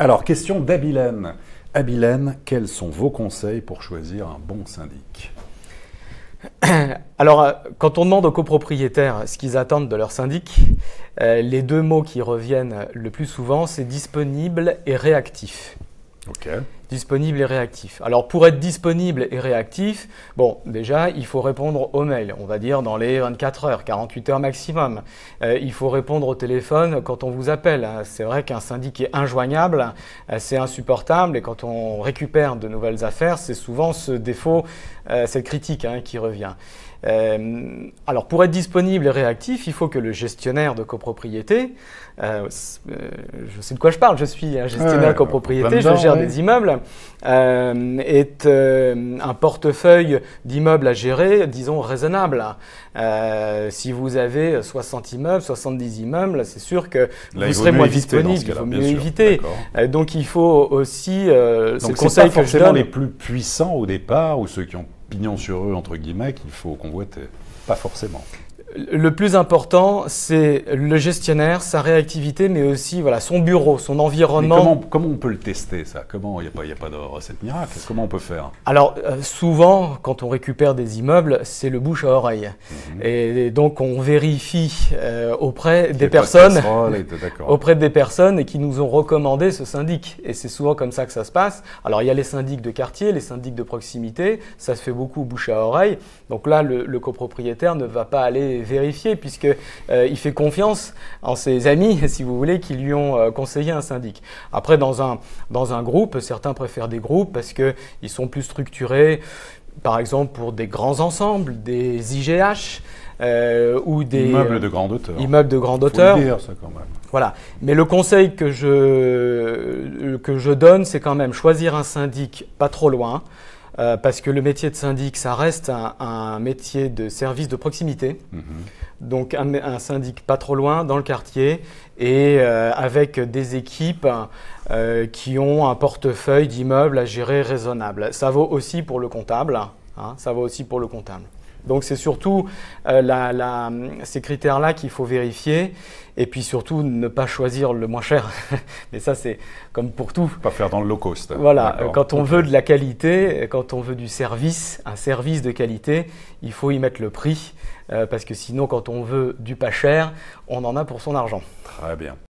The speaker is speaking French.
Alors, question d'Abilène. Abilène, quels sont vos conseils pour choisir un bon syndic? Alors, quand on demande aux copropriétaires ce qu'ils attendent de leur syndic, les deux mots qui reviennent le plus souvent, c'est disponible et réactif. Ok. Disponible et réactif. Alors, pour être disponible et réactif, bon, déjà, il faut répondre aux mails, on va dire dans les 24 heures, 48 heures maximum. Il faut répondre au téléphone quand on vous appelle. C'est vrai qu'un syndic est injoignable, c'est insupportable, et quand on récupère de nouvelles affaires, c'est souvent ce défaut, cette critique qui revient. Alors, pour être disponible et réactif, il faut que le gestionnaire de copropriété, je sais de quoi je parle, je suis un gestionnaire de copropriété, je gère des immeubles, ait un portefeuille d'immeubles à gérer, disons, raisonnable. Si vous avez 60 immeubles, 70 immeubles, c'est sûr que vous serez moins disponible, il faut mieux éviter. Donc, il faut aussi... Donc, c'est pas forcément les plus puissants au départ, ou ceux qui ont pignon sur eux, entre guillemets, qu'il faut convoiter. Pas forcément. Le plus important, c'est le gestionnaire, sa réactivité, mais aussi voilà, son bureau, son environnement. Mais comment on peut le tester, ça? Comment, il n'y a pas de recette miracle. Comment on peut faire? Alors, souvent, quand on récupère des immeubles, c'est le bouche à oreille. Et donc, on vérifie auprès des personnes qui nous ont recommandé ce syndic. Et c'est souvent comme ça que ça se passe. Alors, il y a les syndics de quartier, les syndics de proximité. Ça se fait beaucoup bouche à oreille. Donc là, le copropriétaire ne va pas aller vérifier puisque il fait confiance en ses amis, si vous voulez, qui lui ont conseillé un syndic. Après, dans un groupe, certains préfèrent des groupes parce qu'ils sont plus structurés, par exemple pour des grands ensembles, des IGH ou des immeubles de grande hauteur. Immeubles de grande hauteur. Faut le dire, ça, quand même. Voilà. Mais le conseil que je donne, c'est quand même choisir un syndic pas trop loin. Parce que le métier de syndic, ça reste un métier de service de proximité. Donc un syndic pas trop loin dans le quartier et avec des équipes qui ont un portefeuille d'immeubles à gérer raisonnable. Ça vaut aussi pour le comptable. Ça vaut aussi pour le comptable. Donc c'est surtout ces critères-là qu'il faut vérifier et puis surtout ne pas choisir le moins cher. Mais ça c'est comme pour tout. Pas faire dans le low cost. Voilà, quand on veut de la qualité, quand on veut du service, un service de qualité, il faut y mettre le prix parce que sinon quand on veut du pas cher, on en a pour son argent. Très bien.